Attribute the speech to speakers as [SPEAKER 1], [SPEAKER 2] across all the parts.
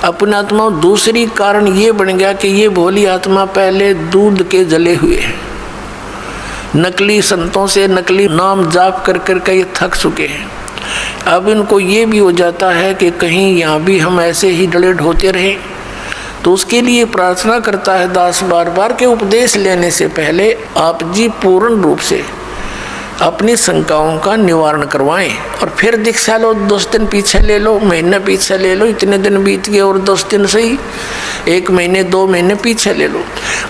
[SPEAKER 1] अपनी आत्मा दूसरी कारण ये बन गया कि ये भोली आत्मा पहले दूध के जले हुए हैं, नकली संतों से नकली नाम जाप कर कर के ये थक चुके हैं। अब इनको ये भी हो जाता है कि कहीं यहाँ भी हम ऐसे ही डले ढोते रहें, तो उसके लिए प्रार्थना करता है दास बार बार के उपदेश लेने से पहले आप जी पूर्ण रूप से अपनी शंकाओं का निवारण करवाएं और फिर दीक्षा लो। 10 दिन पीछे ले लो, महीने पीछे ले लो, इतने दिन बीत गए और 10 दिन सही, 1 महीने 2 महीने पीछे ले लो।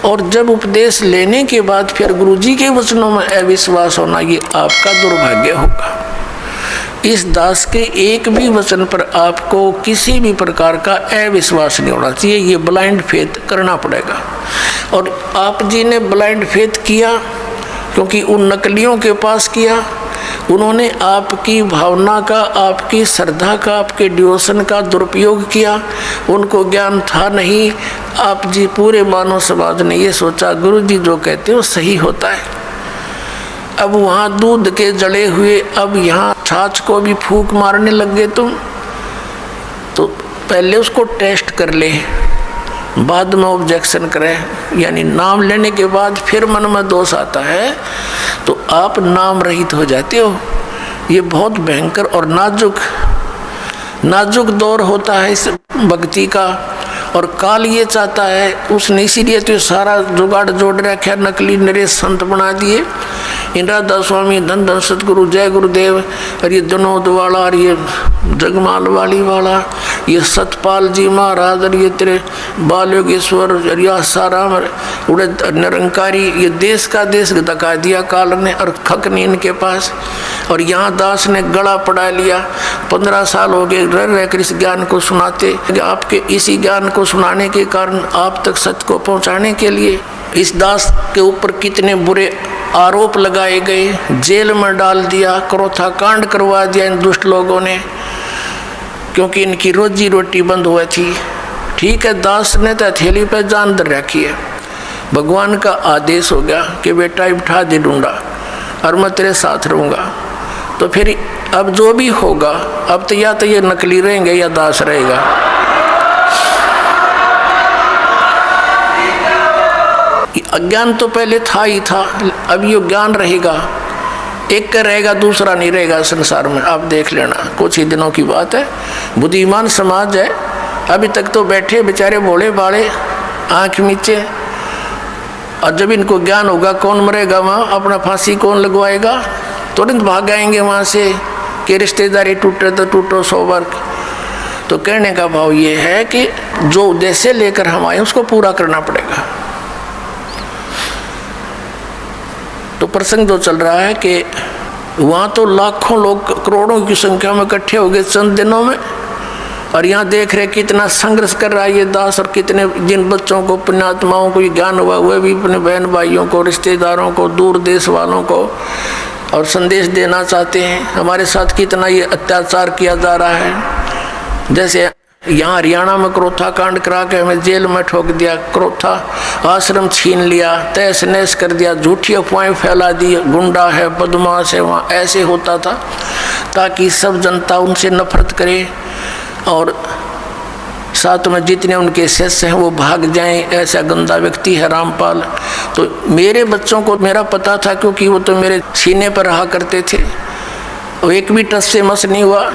[SPEAKER 1] और जब उपदेश लेने के बाद फिर गुरुजी के वचनों में अविश्वास होना, ये आपका दुर्भाग्य होगा। इस दास के एक भी वचन पर आपको किसी भी प्रकार का अविश्वास नहीं होना चाहिए, ये ब्लाइंड फेथ करना पड़ेगा। और आप जी ने ब्लाइंड फेथ किया क्योंकि उन नकलियों के पास किया, उन्होंने आपकी भावना का, आपकी श्रद्धा का, आपके डिवोशन का दुरुपयोग किया, उनको ज्ञान था नहीं। आप जी पूरे मानव समाज ने ये सोचा गुरु जी जो कहते हैं वो सही होता है। अब वहाँ दूध के जले हुए, अब यहाँ छाछ को भी फूंक मारने लग गए तुम। तो पहले उसको टेस्ट कर ले, बाद में ऑब्जेक्शन करें, यानी नाम लेने के बाद फिर मन में दोष आता है तो आप नाम रहित हो जाते हो। ये बहुत भयंकर और नाजुक दौर होता है इस भक्ति का। और काल ये चाहता है, उसने इसीलिए तो सारा जुगाड़ जोड़ रखा, नकली नरेश संत बना दिए। इंद्रादास स्वामी, धन धन सतगुरु, जय गुरुदेव, और ये जनोद वाला, और ये जगमाल वाली वाला, ये सतपाल जी महाराज, और ये तेरे बाल योगेश्वर, और ये आसाराम उड़े निरंकारी, ये देश का देश धका दिया काल ने और खक नहीं इनके पास। और यहाँ दास ने गला पड़ा लिया, 15 साल हो गए रह रहकर इस ज्ञान को सुनाते। आपके इसी ज्ञान को सुनाने के कारण आप तक सत्य को पहुँचाने के लिए इस दास के ऊपर कितने बुरे आरोप लगाए गए, जेल में डाल दिया, क्रोथा कांड करवा दिया इन दुष्ट लोगों ने, क्योंकि इनकी रोजी रोटी बंद हुई थी। ठीक है, दास ने तो हथेली पर जान धर रखी है, भगवान का आदेश हो गया कि बेटा उठा दे डूंडा और मैं तेरे साथ रहूँगा। तो फिर अब जो भी होगा, अब तो ये नकली रहेंगे या दास रहेगा। अज्ञान तो पहले था ही था, अब ये ज्ञान रहेगा, एक का रहेगा दूसरा नहीं रहेगा संसार में। आप देख लेना, कुछ ही दिनों की बात है। बुद्धिमान समाज है, अभी तक तो बैठे बेचारे भोले भाले आँख नीचे, और जब इनको ज्ञान होगा कौन मरेगा वहाँ, अपना फांसी कौन लगवाएगा, तुरंत भाग आएंगे वहाँ से कि रिश्तेदारी टूटे तो टूटो 100 बार। तो कहने का भाव ये है कि जो उद्देश्य लेकर हम आए उसको पूरा करना पड़ेगा। तो प्रसंग जो चल रहा है कि वहाँ तो लाखों लोग, करोड़ों की संख्या में इकट्ठे हो गए चंद दिनों में, और यहाँ देख रहे कितना संघर्ष कर रहा है ये दास, और कितने जिन बच्चों को, पुण्यात्माओं को ज्ञान हुआ, हुए भी अपने बहन भाइयों को, रिश्तेदारों को, दूर देश वालों को और संदेश देना चाहते हैं। हमारे साथ कितना ये अत्याचार किया जा रहा है। जैसे यहाँ हरियाणा में क्रोथा कांड करा के हमें जेल में ठोक दिया, क्रोथा आश्रम छीन लिया, तहस नहस कर दिया, झूठी अफवाहें फैला दी, गुंडा है, बदमाश है, वहाँ ऐसे होता था ताकि सब जनता उनसे नफरत करे और साथ में जितने उनके शिष्य हैं वो भाग जाएं। ऐसा गंदा व्यक्ति है रामपाल। तो मेरे बच्चों को मेरा पता था, क्योंकि वो तो मेरे सीने पर रहा करते थे, वो एक भी टस से मस नहीं हुआ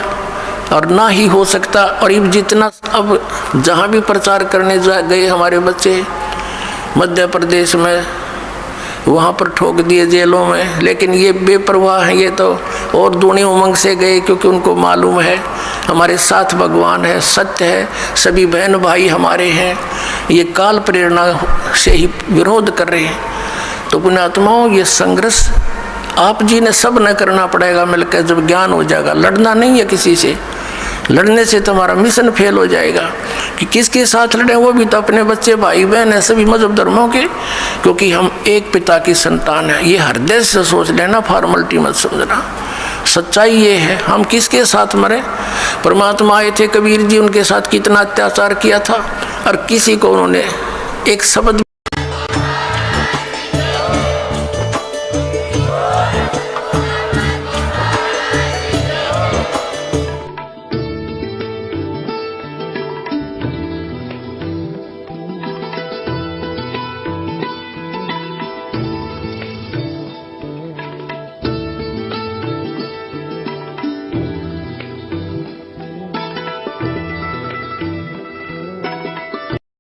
[SPEAKER 1] और ना ही हो सकता। और अब जितना अब जहाँ भी प्रचार करने गए हमारे बच्चे मध्य प्रदेश में, वहाँ पर ठोक दिए जेलों में। लेकिन ये बेपरवाह हैं, ये तो और दूनी उमंग से गए, क्योंकि उनको मालूम है हमारे साथ भगवान है, सत्य है, सभी बहन भाई हमारे हैं। ये काल प्रेरणा से ही विरोध कर रहे हैं। तो पुण्यात्माओं, ये संघर्ष आप जी ने सब न करना पड़ेगा मिलकर। जब ज्ञान हो जाएगा, लड़ना नहीं है किसी से, लड़ने से तुम्हारा मिशन फेल हो जाएगा। कि किसके साथ लड़े, वो भी तो अपने बच्चे भाई बहन है, सभी मजहब धर्मों के, क्योंकि हम एक पिता की संतान है। ये हृदय से सोच लेना, फॉर्मेलिटी मत समझना। सच्चाई ये है, हम किसके साथ मरे। परमात्मा आए थे कबीर जी, उनके साथ कितना अत्याचार किया था और किसी को उन्होंने एक शब्द